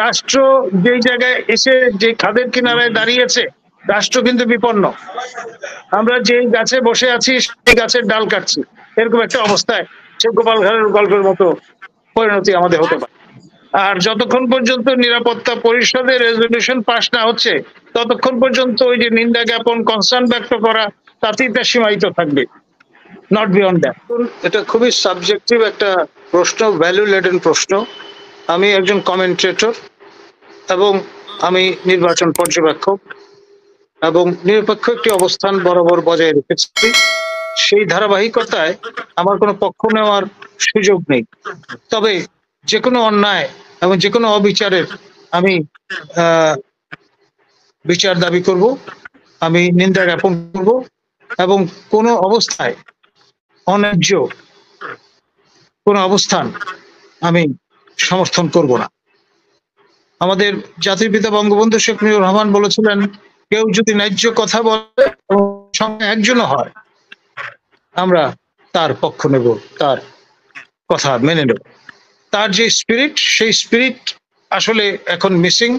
রাষ্ট্র যেই জায়গায় এসে যে খাদের কিনারায় দাঁড়িয়েছে, রাষ্ট্র কিন্তু বিপন্ন। আমরা যেই গাছে বসে আছি সেই গাছের ডাল কাটছি, এরকম একটা অবস্থায় সে গোপাল ভাঁড়ের গল্পের মতো পরিণতি আমাদের হতে পারে। আর যতক্ষণ পর্যন্ত নিরাপত্তা পরিষদের রেজলিউশন পাস না হচ্ছে, ততক্ষণ পর্যন্ত ওই যে নিন্দা জ্ঞাপন, কনসার্ন ব্যক্ত করা, তাতেই তা সীমায়িত থাকবে, নট বিয়ন্ড দ্যাট। এটা খুবই সাবজেক্টিভ একটা প্রশ্ন, ভ্যালু লেডেন প্রশ্ন। আমি একজন কমেন্টেটর এবং আমি নির্বাচন পর্যবেক্ষক এবং নিরপেক্ষ একটি অবস্থান বরাবর বজায় রেখেছি। সেই ধারাবাহিকতায় আমার কোনো পক্ষ নেওয়ার সুযোগ নেই। তবে যে কোনো অন্যায় এবং যে কোনো অবিচারের আমি বিচার দাবি করব, আমি নিন্দা জ্ঞাপন করব এবং কোনো অবস্থায় অন্যায্য কোনো অবস্থান আমি সমর্থন করব না। আমাদের জাতির পিতা বঙ্গবন্ধু শেখ মুজিবুর রহমান বলেছিলেন, কেউ যদি ন্যায্য কথা বলে এবং সঙ্গে একজনও হয়, আমরা তার পক্ষ নেব, তার কথা মেনে নেব। তার যে স্পিরিট, সেই স্পিরিট আসলে এখন মিসিং।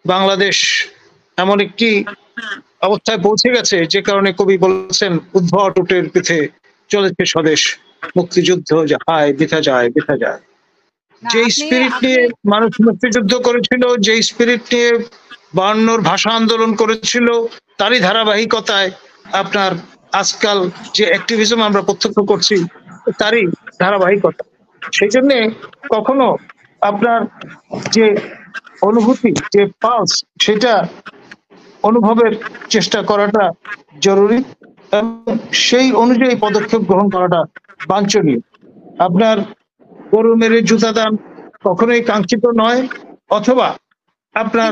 বাংলাদেশ এমন একটি অবস্থায় পৌঁছে গেছে যে কারণে কবি বলেছেন, উদ্ভট উটের পিঠে চলেছে স্বদেশ, মুক্তিযুদ্ধ হায় বৃথা যায় বৃথা যায়। যে স্পিরিট নিয়ে মানুষ মুক্তিযুদ্ধ করেছিল, যে স্পিরিট নিয়ে 52 ভাষা আন্দোলন করেছিল, তারই ধারাবাহিকতায় আপনার আজকাল যে অ্যাক্টিভিজম আমরা প্রত্যক্ষ করছি, তারই ধারাবাহিকতা। সেই জন্যে কখনো আপনার যে অনুভূতি, যে পালস, সেটা অনুভবের চেষ্টা করাটা জরুরি এবং সেই অনুযায়ী পদক্ষেপ গ্রহণ করাটা বাঞ্ছনীয়। আপনার গরু মেরে জুতা দান কখনোই কাঙ্ক্ষিত নয়, অথবা আপনার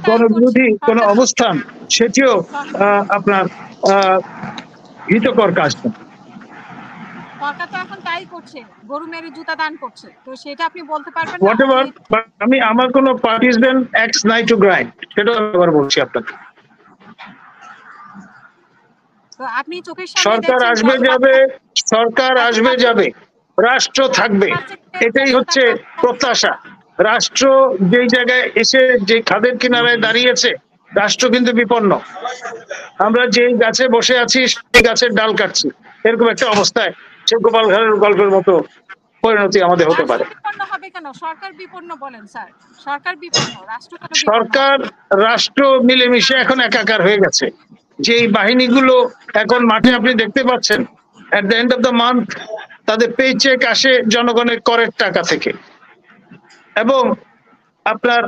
গণবিরোধী কোনো অবস্থান, সেটিও আপনার হিতকর কাজ না। সরকার তো এখন তাই করছে, গরু মেরে জুতা দান করছে, তো সেটা আপনি বলতে পারবেন না? হোয়াটএভার, আমি আমার কোনো পার্টিসান অ্যাক্টস নাই টু গ্রাইন্ড, সেটা আবার বলছি আপনাকে। তো আপনি চোখের সামনে সরকার আসবে যাবে, সরকার আসবে যাবে, রাষ্ট্র থাকবে, এটাই হচ্ছে প্রত্যাশা। রাষ্ট্র যেই জায়গায় এসে যে খাদের কিনারায় দাঁড়িয়েছে, রাষ্ট্র কিন্তু বিপন্ন। আমরা যেই গাছে বসে আছি সেই গাছের ডাল কাটছি, এরকম একটা অবস্থায় সে গোপাল ভাঁড়ের গল্পের মতো পরিণতি আমাদের হতে পারে। হবে কেন? সরকার বিপন্ন বলেন স্যার, সরকার বিপন্ন, রাষ্ট্র কেন? সরকার রাষ্ট্র মিলেমিশে এখন একাকার হয়ে গেছে। যেই বাহিনীগুলো এখন মাঠে আপনি দেখতে পাচ্ছেন, at the end of the month তাদের পে চেক আসে জনগণের করের টাকা থেকে। এবং আপনার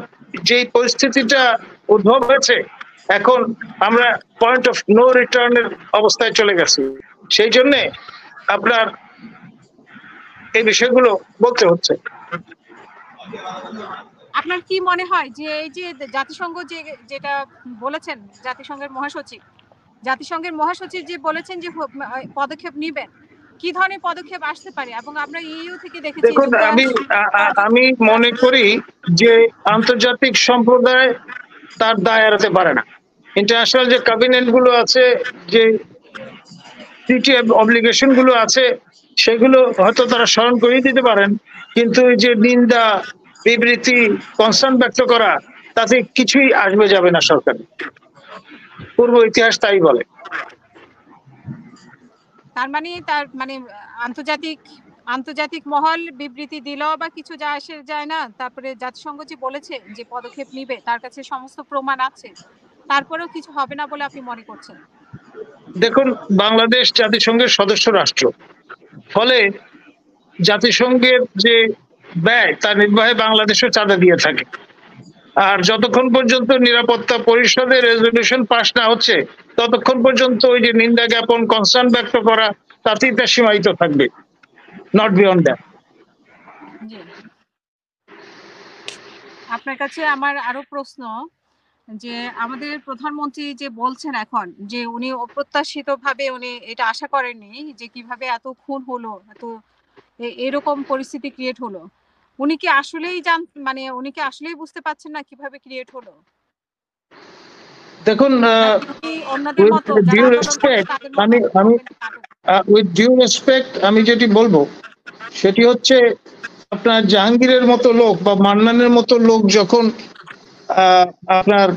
যেই পরিস্থিতিটা উদ্ভব হয়েছে, এখন আমরা পয়েন্ট অফ নো রিটার্নের অবস্থায় চলে গেছি। সেই জন্যে আপনার এই বিষয়গুলো বলতে হচ্ছে। আপনার কি মনে হয় যে এই যে জাতিসংঘ যেটা বলেছেন, জাতিসংঘের মহাসচিব যে বলেছেন যে পদক্ষেপ নেবেন, কি ধরনের পদক্ষেপ আসতে পারে? এবং আমরা ইইউ থেকে দেখেছি। দেখুন, আমি মনে করি যে আন্তর্জাতিক সম্প্রদায় তার দায় এড়াতে পারে না। ইন্টারন্যাশনাল যে কভেনেন্ট গুলো আছে, যে ট্রিটি অব্লিগেশন গুলো আছে, সেগুলো হয়তো তারা স্মরণ করিয়ে দিতে পারেন, কিন্তু এই যে নিন্দা, বিবৃতি, কনসার্ন ব্যক্ত করা, তাতে কিছুই আসবে যাবে না সরকার। পূর্ব ইতিহাস তাই বলে। তার মানে আন্তর্জাতিক মহল বিবৃতি দিল বা কিছু যায় না। তারপরে জাতিসংঘ যে বলেছে যে পদক্ষেপ নিবে, তার কাছে সমস্ত প্রমাণ আছে, তারপরেও কিছু হবে না বলে আপনি মনে করছেন? দেখুন, বাংলাদেশ জাতিসংঘের সদস্য রাষ্ট্র, ফলে জাতিসংঘের যে ব্যয়, তার নির্বাহে বাংলাদেশও চাঁদা দিয়ে থাকে। আর যতক্ষণ পর্যন্ত নিরাপত্তা পরিষদের রেজলিউশন পাস না হচ্ছে, ততক্ষণ পর্যন্ত ওই যে নিন্দা জ্ঞাপন, কনসার্ন ব্যক্ত করা, তাতেই তা সীমায়িত থাকবে, নট বিয়ন্ড দ্যাট। আপনার কাছে আমার আরো প্রশ্ন, যে আমাদের প্রধানমন্ত্রী যে বলছেন এখন যে উনি অপ্রত্যাশিতভাবে উনি এটা আশা করেননি যে কিভাবে এত খুন হলো, এত এরকম পরিস্থিতি ক্রিয়েট হলো। উনি কি আসলেই বুঝতে পারছেন না কিভাবে ক্রিয়েট হলো? দেখুন, উইথ ডিউ রেসপেক্ট আমি যেটি বলবো সেটি হচ্ছে, আপনার জাহাঙ্গীরের মতো লোক বা মান্নানের মতো লোক যখন আপনার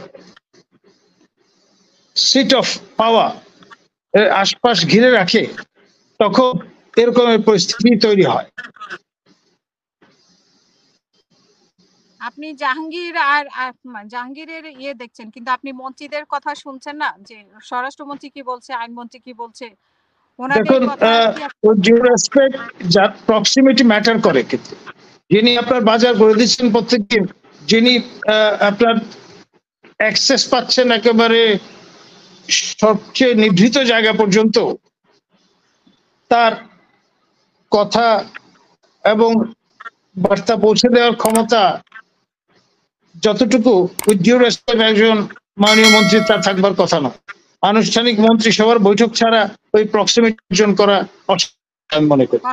সিট অফ পাওয়ার এর আশপাশ ঘিরে রাখে, তখন এরকমের পরিস্থিতি তৈরি হয়। আপনি জাহাঙ্গীর আর জাহাঙ্গীরের দেখছেন, কিন্তু আপনি মন্ত্রীদের কথা শুনছেন না, যে স্বরাষ্ট্রমন্ত্রী কি বলছে, আইনমন্ত্রী কি বলছে, ওনাদের দেখুন, কথা কি ডিউ রেসপেক্ট, যার প্রক্সিমিটি ম্যাটার করে, কিন্তু যিনি আপনার বাজার করে দিচ্ছেন প্রত্যেকদিন, যিনি আপনার অ্যাক্সেস পাচ্ছেন একেবারে সবচেয়ে নিভৃত জায়গা পর্যন্ত, তার কথা এবং বার্তা পৌঁছে দেওয়ার ক্ষমতা যতটুকু উইথ ডিউ রেসপেক্ট একজন মাননীয় মন্ত্রী তার থাকবার কথা না। আনুষ্ঠানিক মন্ত্রিসভার বৈঠক ছাড়া ওই প্রক্সিমিটি অর্জন করা আমি মনে করি।